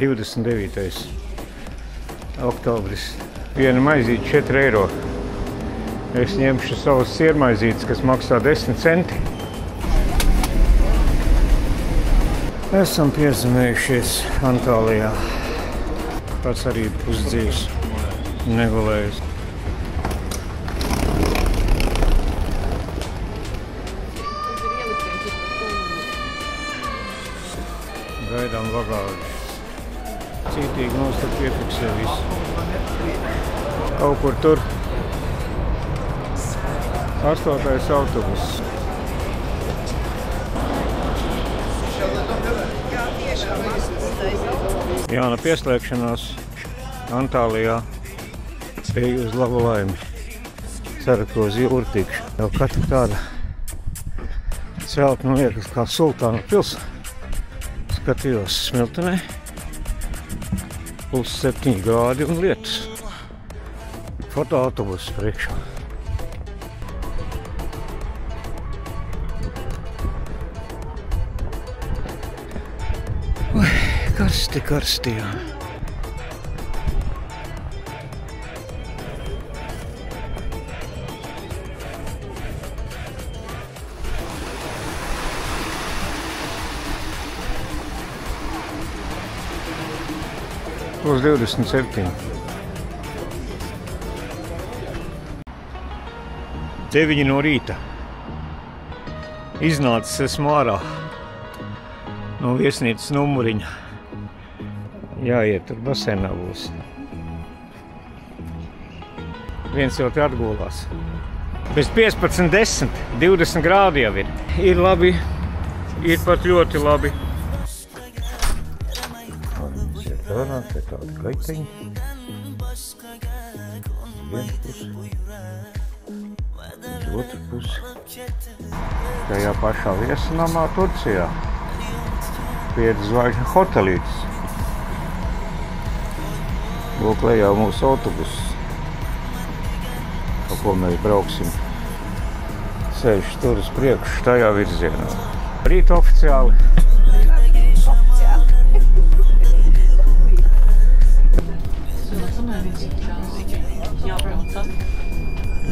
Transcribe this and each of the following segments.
29. oktobris. Viena maizīte 4 eiro. Es ņemšu savas siermaizītes, kas maksā 10 centi. Esam piezemējušies Antālijā. Pats arī pusdzīvs negulējis. Gaidām bagāžu. Cītīgi mums tad piefiksē visu. Kaut kur tur 8. autobuss. Jauna pieslēgšanās Antālijā eju uz labu laimi. Ceru, ka uz jūru tikšu. Jau katra tāda celtne liekas kā Sultāna pils. Skatījos smiltenē. +7 grādi un lietus. Fotoautobuss priekšā. Ui, karsti, jā. +27. 9 no rīta. Iznācis esmu ārā no viesnīcas numuriņa. Jāiet, tur basēnā būs. Viens jau te atgulās. Bez 15:10, 20 grādi jau ir. Ir labi, ir pat ļoti labi. Te tādi gaiteņi. Viens pusi. Uz otru pusi. Tajā pašā viesunamā Turcijā. 5 zvaigžņu hotelītis. Lūk, lejā mūsu autobuss. Pa ko mēs brauksim. Ceļš tur uz priekšu tajā virzienā. Rīt oficiāli.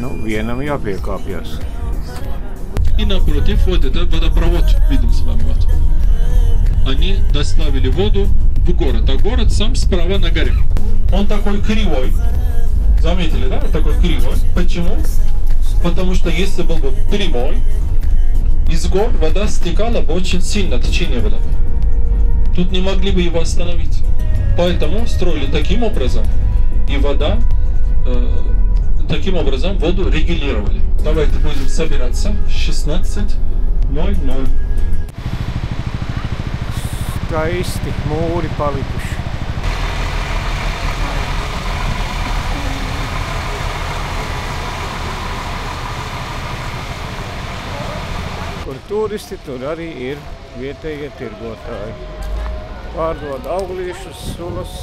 Nu, vienam jāpiekāpjas. И напротив вот это водопровод видим с вами. Вот. Они доставили воду в город, а город сам справа на горе. Он такой кривой. Заметили, да? Он такой кривой. Почему? Потому что если был бы прямой, из гор вода стекала бы очень сильно, течение воды. Тут не могли бы его остановить. Поэтому строили таким образом, и вода таким образом воду регулировали. Давайте будем собираться. 16:00. Skaisti mūri palikuši. Kur turisti, tur arī ir vietējie tirgotāji. Pārdod auglīšus, sulas.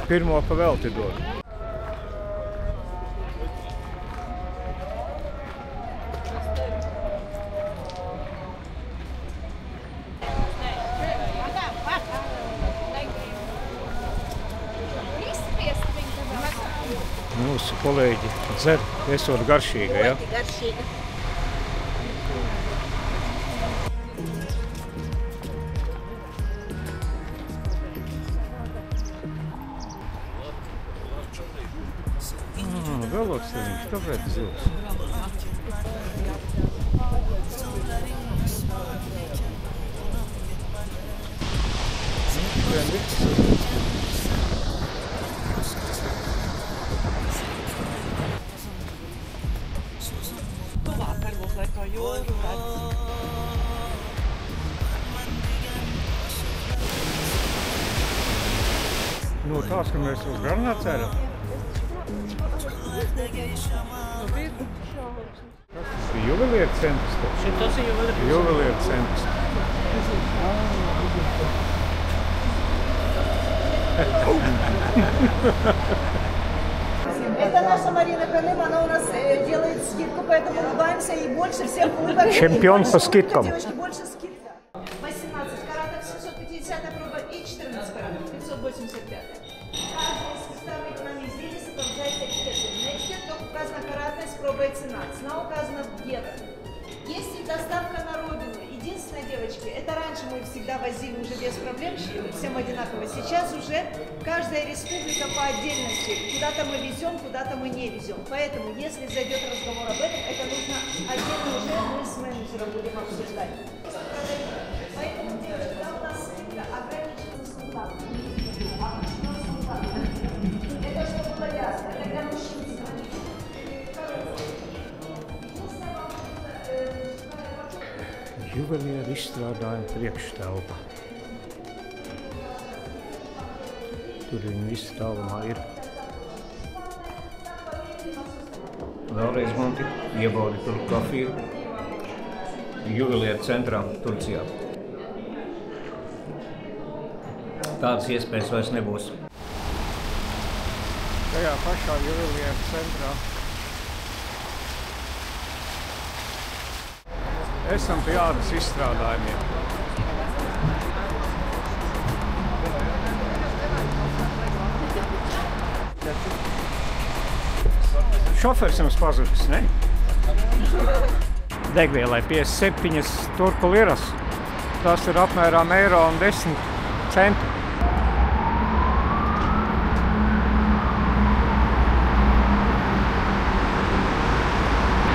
Pirmo pavelti dod. Mūsu kolēģi dzer, esot garšīga, ja? Garšīga. Galotsteņš, kāpēc zils? Vakar būs laikā jūru redz. Nu, tās, ka mēs uz Garnā ceram. Tas ir juvelieru centrs. Tas ir juvelieru centrs. Это наша Марина Каным, она у нас делает скидку, поэтому улыбаемся и больше всех улыбок. Чемпион по скидкам. Девочки, больше скидка. 18 каратов 750 проба и 14 каратов 585. Каждый из представленных нами изделий сопровождается этикеткой. На этикетке указана каратность, проба и цена. Цена указана в евро. Есть и доставка на родину. Единственное, девочки, это раньше мы всегда возили уже без проблем, всем одинаково. Сейчас уже каждая республика по отдельности. Куда-то мы везем, куда-то мы не везем. Поэтому, если зайдет разговор об этом, это нужно отдельно уже мы с менеджером будем обсуждать. Поэтому, девочки, там у нас скидка ограничена султаном. Это чтобы было ясно. Когда мужчина звонит. Juvelieru izstrādājuma priekštelpa. Tur viņi visi tālumā ir. Vēlreiz Monti iebaudi tur kafiju Juvelieru centrā Turcijā. Tādas iespējas vairs nebūs. Tajā pašā Juvelieru centrā esam pie ādas izstrādājumiem. Šofers jums pazudis, ne? Degvielai 57 turku liras. Tas ir apmēram €1,10.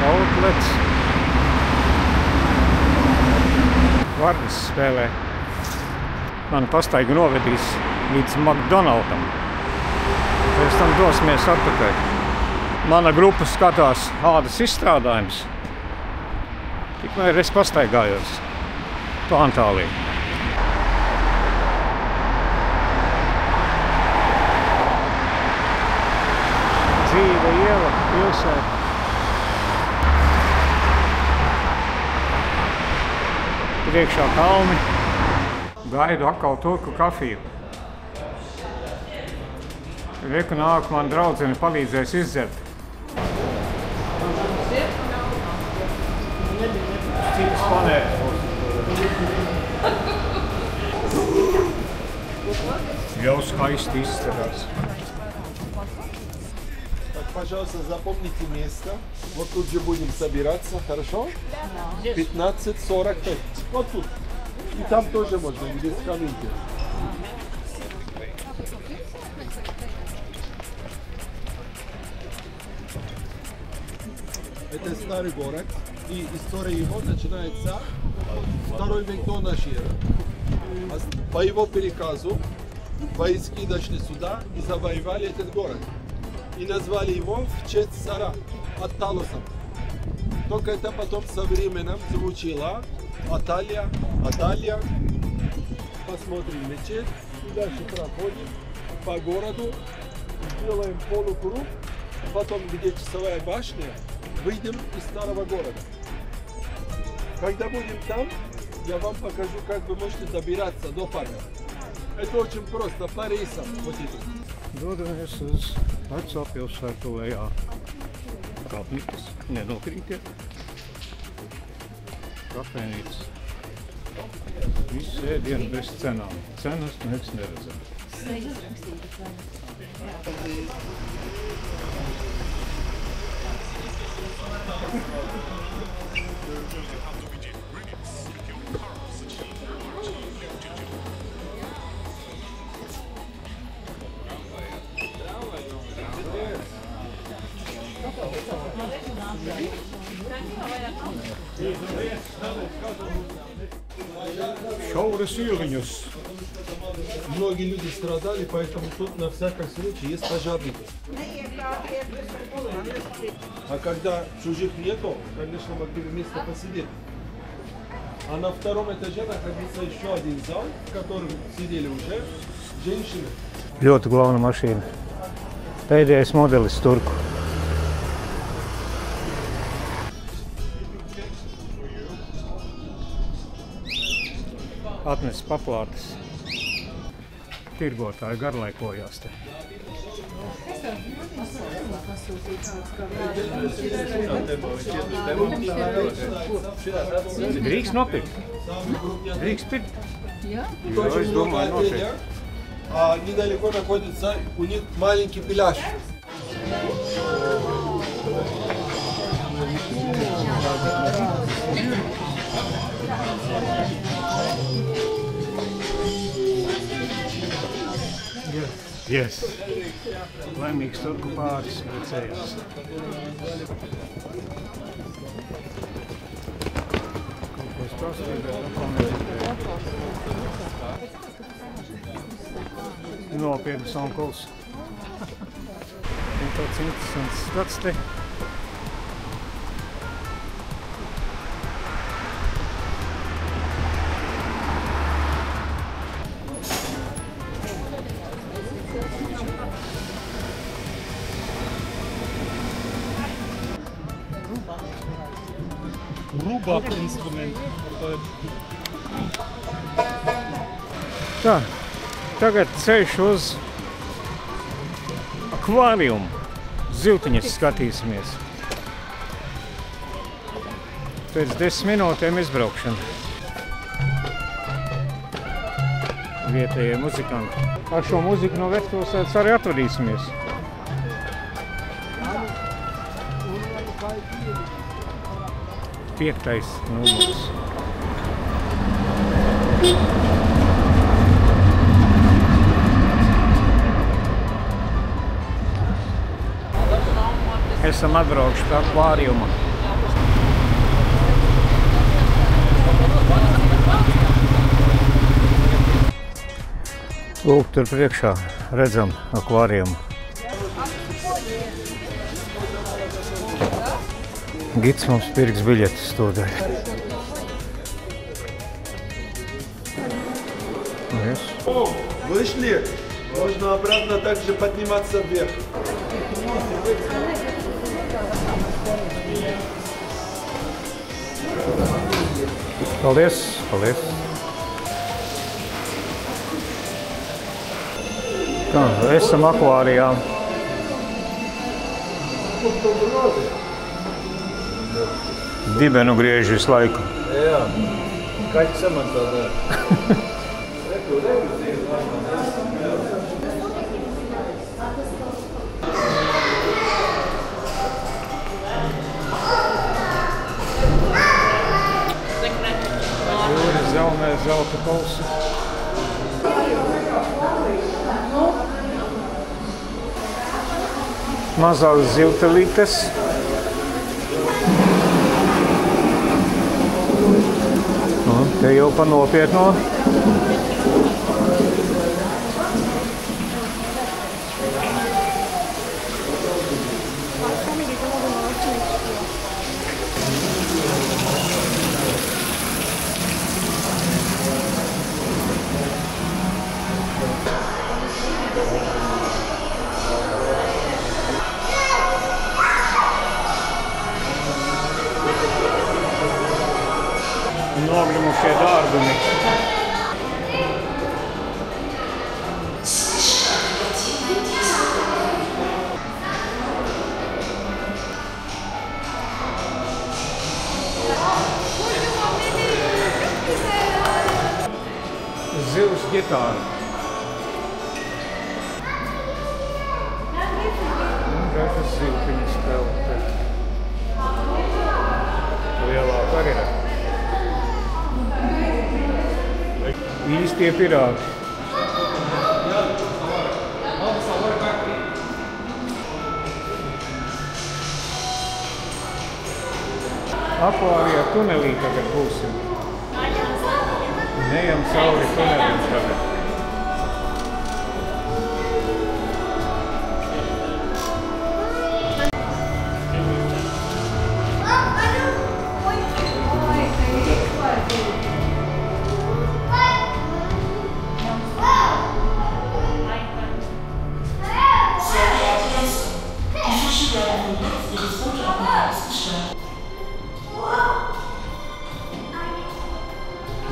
Outlets. Vārdas spēlē. Mani pastaigu novedīs līdz McDonaldam. Pēc tam dosimies atpakaļ. Mana grupa skatās ādas izstrādājumus. Tikmēr es pastaigājos pa Antāliju. Dzīva iela, pilsēta. Priekšā kalni. Gaidu atkal turku kafiju. Reku nāk man draudzene palīdzēs izdzert. Citas panēs jau skaisti izskatās. Пожалуйста, запомните место. Вот тут же будем собираться, хорошо? 15:45. Вот тут. И там тоже можно, где скамейки. Это старый город. И история его начинается 2 век до нашей эры. По его приказу войски дошли сюда и завоевали этот город. И назвали его в честь царя Атталуса. Только это потом со временем звучало Аталия, Аталия. Посмотрим мечеть. И дальше проходим по городу. Сделаем полукруг. Потом, где часовая башня, выйдем из старого города. Когда будем там, я вам покажу, как вы можете добираться до парка. Это очень просто, по рейсам. Вот это. Dodamies uz veco pilsētu lejā. Kapnikas, nenokrītiet. Kafejnīcas. Viss ēdienu bez cenām. Cenas mēs neredzam. Šauras ieliņus. Многие люди страдали, поэтому тут на всякий случай есть пожарники. А когда чужих нету, конечно, могли бы место посидеть. А на втором этаже находится еще один зал, в котором сидели уже женщины. Ļoti glauna mašīna. Pēdējais modelis turku. Atnes paplātes. Tirgotāji garlaikojās te. Drīkst nopirkt? Drīkst pirkt? Очень es много domāju, noteikti. отеля, а недалеко находится у них маленький пляж. Yes. Laimīgs turku pāris precējās. Kaut ko es prasīju, nopietnas onkuls. Un tāds interesants skats te. Rubak instrumenti. Tā, tagad ceļš uz akvāriumu. Zivtiņas skatīsimies. Pēc 10 minūtēm izbraukšana. Vietējie muzikanti. Ar šo muziku no Vecpilsētas arī atvadīsimies. Piektais numurs. Esam atbraukuši pie akvāriuma. Lūk, tur priekšā redzam akvāriumu. Gids mums pirks biļetes tūdaļ. Yes. Вышли, можно обратно также подниматься вверх. Paldies, paldies. Tā, esam akvārijā. Dibenu griež visu laiku. Jā, kaķis samantā dara. Jūras zelmē zelta kolsi. Mazās zivtelītes. Te jau pa nopietno. Nogrimušie dārdumi. Zivs ģitāra. Dažas zivtiņas spēlē. Lielāka arī ir. Īstie pirāti. Akvārijā tunelī tagad būsim. Neejam cauri tunelim tagad.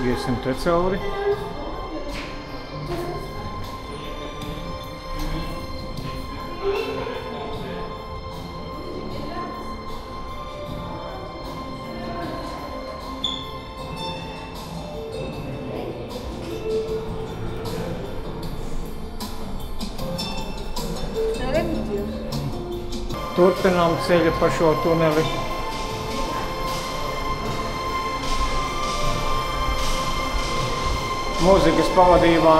Iesim te cauri. Turpinām ceļu pa šo tuneli. Mūzikas pavadībā.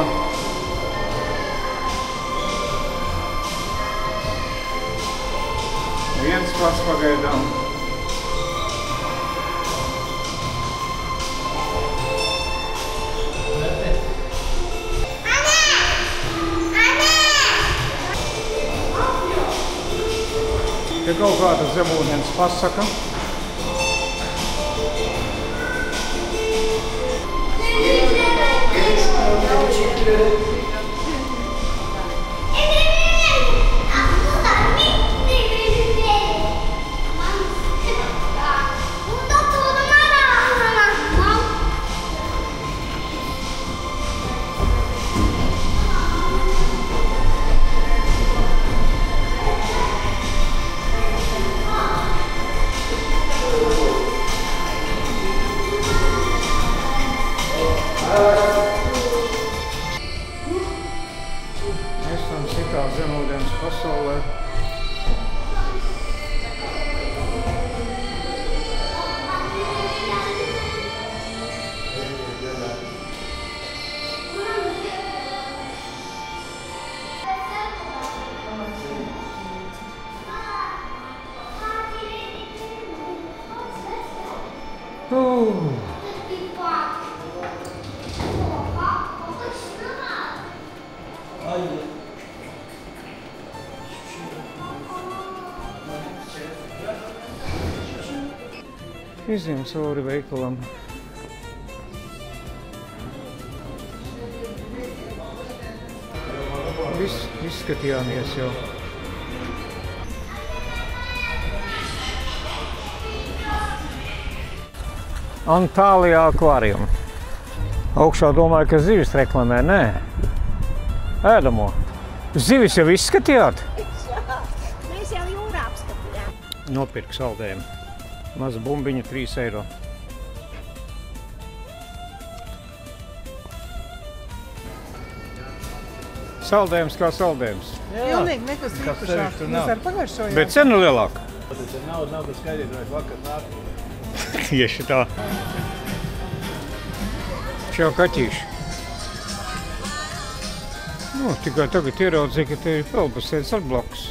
Viens pats pagaidām. Ja kaut kāda zemūdens pasaka. Esam citā zemūdens pasaulē. Izjām cauri veikalam. Izskatījāmies jau. Antālijā akvārijum. Augšā domāju, ka zivis reklamē. Nē. Ēdamo. Zivis jau izskatījāt? Jā, mēs jau jūrā apskatījām. Nopirku saldējumu. Maza bumbiņa 3 eiro. Saldējums kā saldējums. Pilnīgi nekas īpašāk. Mēs ar pagaršojām. Bet cena lielāka. Nav tas skaidrs, vai vakar nāk. Tieši tā. Čau, kaķīši. Nu, tikai tagad ieraudzīju, ka te ir pelpas sēdz ar blakus.